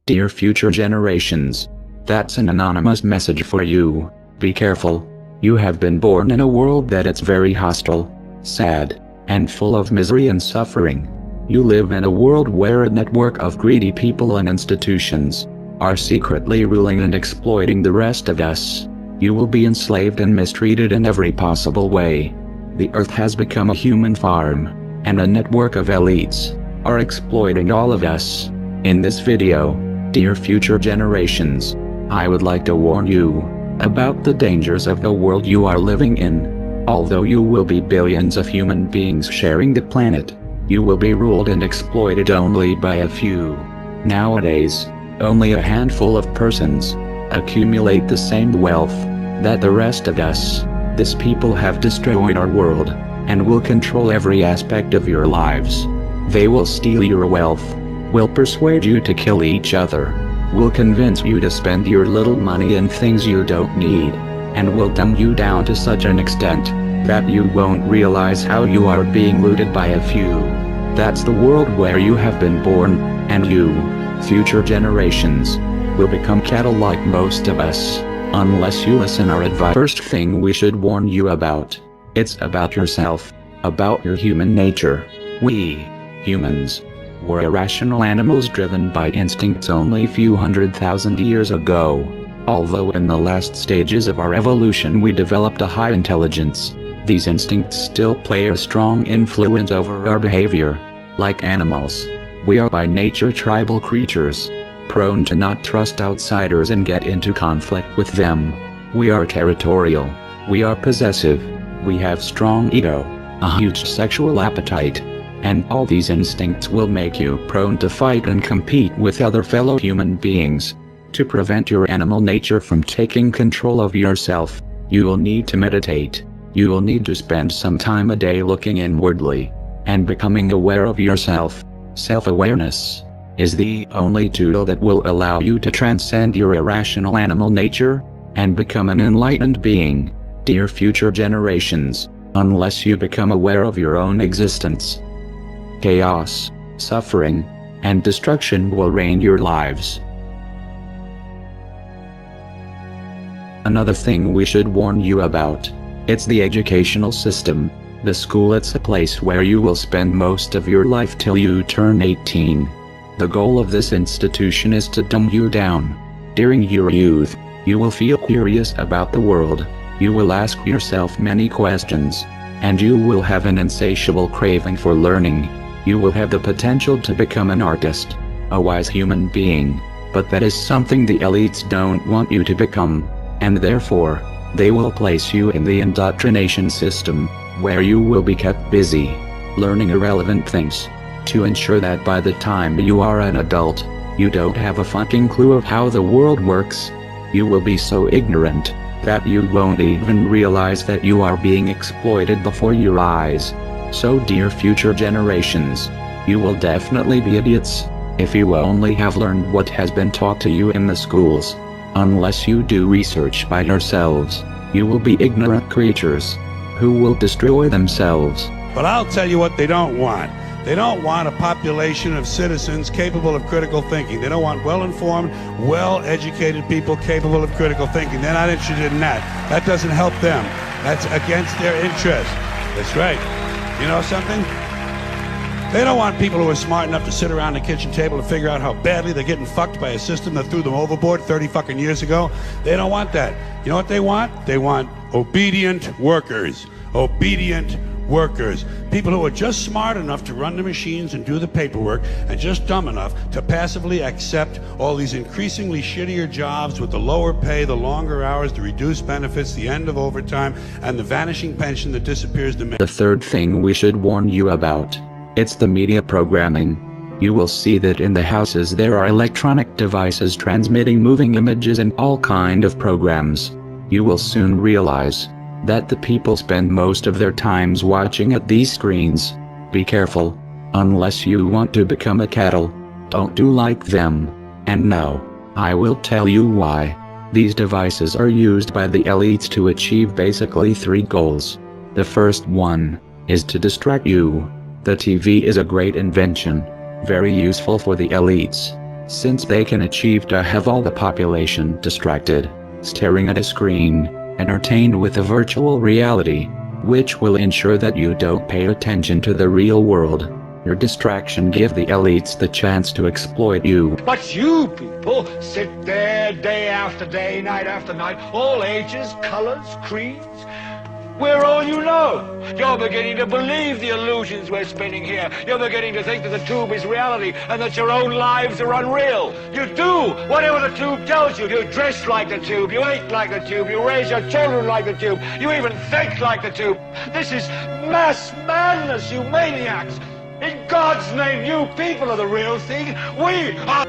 Dear future generations. That's an anonymous message for you. Be careful. You have been born in a world that it's very hostile, sad, and full of misery and suffering. You live in a world where a network of greedy people and institutions are secretly ruling and exploiting the rest of us. You will be enslaved and mistreated in every possible way. The earth has become a human farm, and a network of elites are exploiting all of us. In this video, dear future generations, I would like to warn you about the dangers of the world you are living in. Although you will be billions of human beings sharing the planet, you will be ruled and exploited only by a few. Nowadays, only a handful of persons accumulate the same wealth that the rest of us. These people have destroyed our world and will control every aspect of your lives. They will steal your wealth, will persuade you to kill each other, will convince you to spend your little money in things you don't need, and will dumb you down to such an extent that you won't realize how you are being looted by a few. That's the world where you have been born, and you, future generations, will become cattle like most of us, unless you listen our advice. First thing we should warn you about, it's about yourself, about your human nature. We, humans, were irrational animals driven by instincts only a few 100,000 years ago. Although in the last stages of our evolution we developed a high intelligence, these instincts still play a strong influence over our behavior. Like animals, we are by nature tribal creatures, prone to not trust outsiders and get into conflict with them. We are territorial, we are possessive, we have strong ego, a huge sexual appetite, and all these instincts will make you prone to fight and compete with other fellow human beings. To prevent your animal nature from taking control of yourself, you will need to meditate. You will need to spend some time a day looking inwardly and becoming aware of yourself. Self-awareness is the only tool that will allow you to transcend your irrational animal nature and become an enlightened being. Dear future generations, unless you become aware of your own existence, chaos, suffering, and destruction will reign your lives. Another thing we should warn you about, it's the educational system. The school, it's a place where you will spend most of your life till you turn 18. The goal of this institution is to dumb you down. During your youth, you will feel curious about the world, you will ask yourself many questions, and you will have an insatiable craving for learning. You will have the potential to become an artist, a wise human being, but that is something the elites don't want you to become, and therefore, they will place you in the indoctrination system, where you will be kept busy, learning irrelevant things, to ensure that by the time you are an adult, you don't have a fucking clue of how the world works. You will be so ignorant that you won't even realize that you are being exploited before your eyes. So dear future generations, you will definitely be idiots if you only have learned what has been taught to you in the schools. Unless you do research by yourselves, you will be ignorant creatures who will destroy themselves. But I'll tell you what they don't want. They don't want a population of citizens capable of critical thinking. They don't want well-informed, well-educated people capable of critical thinking. They're not interested in that. That doesn't help them. That's against their interest. That's right. You know something? They don't want people who are smart enough to sit around the kitchen table and figure out how badly they're getting fucked by a system that threw them overboard 30 fucking years ago. They don't want that. You know what they want? They want obedient workers. Obedient workers. People who are just smart enough to run the machines and do the paperwork, and just dumb enough to passively accept all these increasingly shittier jobs with the lower pay, the longer hours, the reduced benefits, the end of overtime, and the vanishing pension that disappears the minute. The third thing we should warn you about, it's the media programming. You will see that in the houses there are electronic devices transmitting moving images and all kind of programs. You will soon realize that the people spend most of their times watching at these screens. Be careful. Unless you want to become a cattle, don't do like them. And now, I will tell you why. These devices are used by the elites to achieve basically 3 goals. The first one is to distract you. The TV is a great invention, very useful for the elites. since they can achieve to have all the population distracted, staring at a screen, entertained with a virtual reality, which will ensure that you don't pay attention to the real world. Your distraction give the elites the chance to exploit you. But you people sit there day after day, night after night, all ages, colors, creeds. We're all you know. You're beginning to believe the illusions we're spinning here. You're beginning to think that the tube is reality and that your own lives are unreal. You do whatever the tube tells you. You dress like the tube. You eat like the tube. You raise your children like the tube. You even think like the tube. This is mass madness, you maniacs. In God's name, you people are the real thing. We are...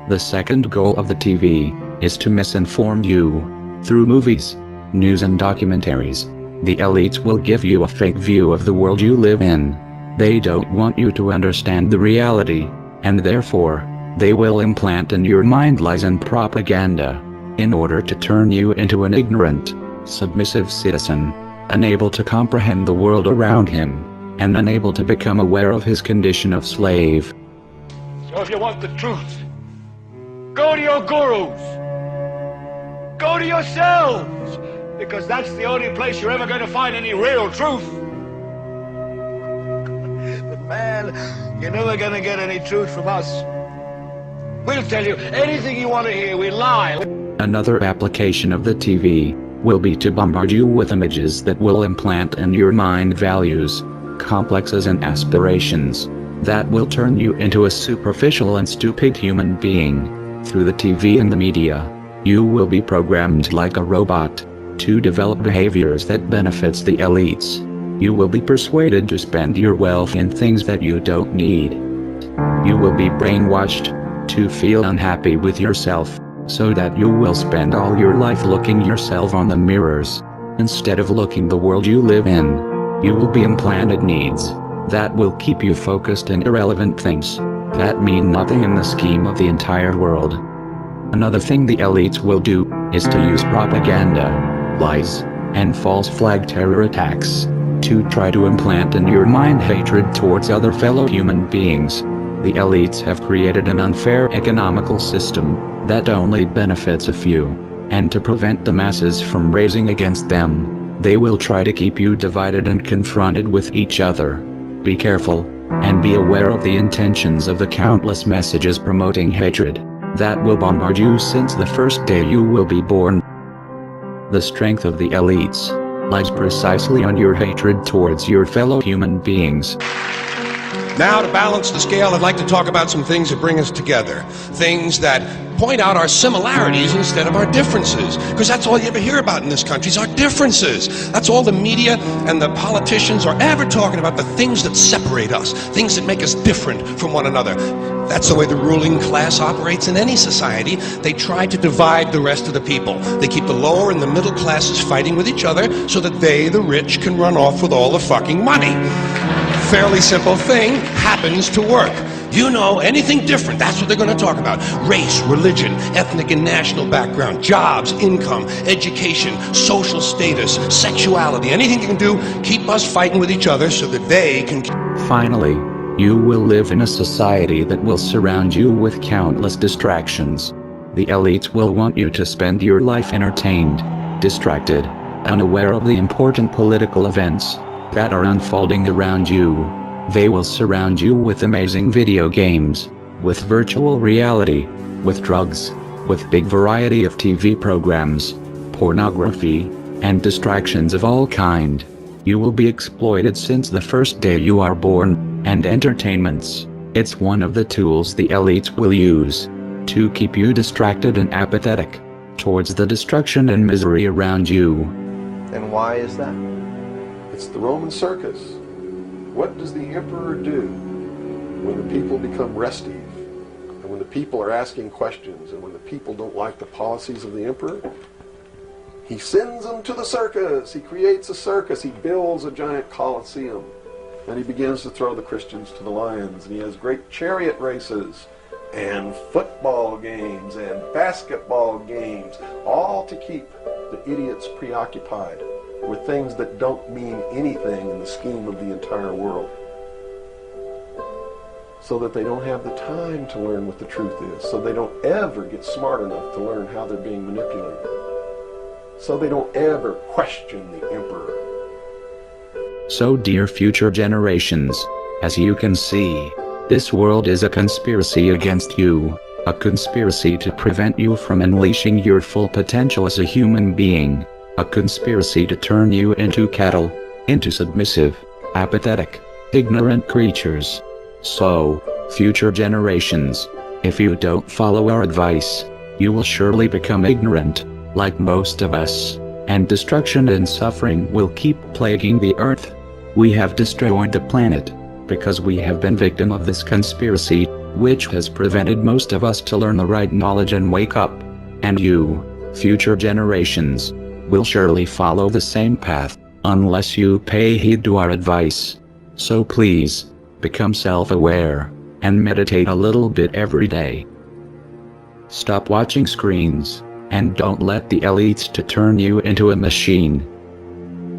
The second goal of the TV is to misinform you. Through movies, news and documentaries, the elites will give you a fake view of the world you live in. They don't want you to understand the reality, and therefore, they will implant in your mind lies and propaganda, in order to turn you into an ignorant, submissive citizen, unable to comprehend the world around him, and unable to become aware of his condition of slave. So if you want the truth, go to your gurus. Go to yourselves. Because that's the only place you're ever going to find any real truth. But man, you're never going to get any truth from us. We'll tell you anything you want to hear. We lie. Another application of the TV will be to bombard you with images that will implant in your mind values, complexes and aspirations that will turn you into a superficial and stupid human being. Through the TV and the media, you will be programmed like a robot to develop behaviors that benefits the elites. You will be persuaded to spend your wealth in things that you don't need. You will be brainwashed to feel unhappy with yourself, so that you will spend all your life looking yourself on the mirrors, instead of looking the world you live in. You will be implanted needs that will keep you focused in irrelevant things that mean nothing in the scheme of the entire world. Another thing the elites will do is to use propaganda, lies, and false flag terror attacks to try to implant in your mind hatred towards other fellow human beings. The elites have created an unfair economical system that only benefits a few, and to prevent the masses from raising against them, they will try to keep you divided and confronted with each other. Be careful, and be aware of the intentions of the countless messages promoting hatred that will bombard you since the first day you will be born. The strength of the elites lies precisely on your hatred towards your fellow human beings. Now, to balance the scale, I'd like to talk about some things that bring us together. Things that point out our similarities instead of our differences. Because that's all you ever hear about in this country is our differences. That's all the media and the politicians are ever talking about, the things that separate us, things that make us different from one another. That's the way the ruling class operates in any society. They try to divide the rest of the people. They keep the lower and the middle classes fighting with each other so that they, the rich, can run off with all the fucking money. Fairly simple thing, happens to work. You know, anything different, that's what they're going to talk about. Race, religion, ethnic and national background, jobs, income, education, social status, sexuality, anything you can do, keep us fighting with each other so that they can... Finally, you will live in a society that will surround you with countless distractions. The elites will want you to spend your life entertained, distracted, unaware of the important political events that are unfolding around you. They will surround you with amazing video games, with virtual reality, with drugs, with big variety of TV programs, pornography, and distractions of all kind. You will be exploited since the first day you are born, and entertainments. It's one of the tools the elites will use to keep you distracted and apathetic towards the destruction and misery around you. And why is that? It's the Roman circus. What does the emperor do when the people become restive, and when the people are asking questions, and when the people don't like the policies of the emperor? He sends them to the circus. He creates a circus. He builds a giant coliseum, and he begins to throw the Christians to the lions, and he has great chariot races and football games and basketball games, all to keep the idiots preoccupied with things that don't mean anything in the scheme of the entire world. so that they don't have the time to learn what the truth is, so they don't ever get smart enough to learn how they're being manipulated, so they don't ever question the emperor. So dear future generations, as you can see, this world is a conspiracy against you, a conspiracy to prevent you from unleashing your full potential as a human being, a conspiracy to turn you into cattle, into submissive, apathetic, ignorant creatures. So, future generations, if you don't follow our advice, you will surely become ignorant, like most of us, and destruction and suffering will keep plaguing the earth. We have destroyed the planet, because we have been victim of this conspiracy, which has prevented most of us to learn the right knowledge and wake up. And you, future generations, will surely follow the same path, unless you pay heed to our advice. So please, become self-aware, and meditate a little bit every day. Stop watching screens, and don't let the elites to turn you into a machine.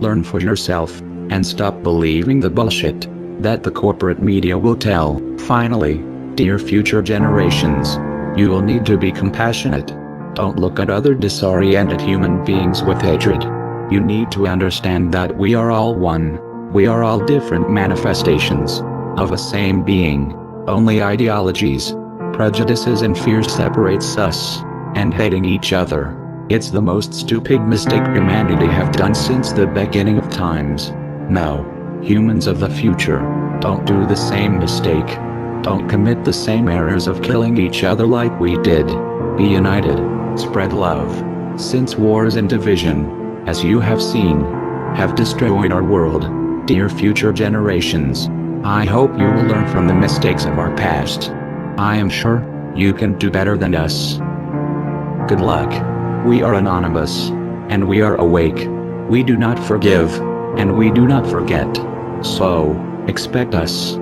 Learn for yourself, and stop believing the bullshit that the corporate media will tell. Finally, dear future generations, you will need to be compassionate. Don't look at other disoriented human beings with hatred. You need to understand that we are all one. We are all different manifestations of a same being. Only ideologies, prejudices and fears separates us, and hating each other. It's the most stupid mistake humanity have done since the beginning of times. Now, humans of the future, don't do the same mistake. Don't commit the same errors of killing each other like we did. Be united, spread love, since wars and division, as you have seen, have destroyed our world. Dear future generations, I hope you will learn from the mistakes of our past. I am sure you can do better than us. Good luck. We are anonymous, and we are awake. We do not forgive, and we do not forget. So, expect us.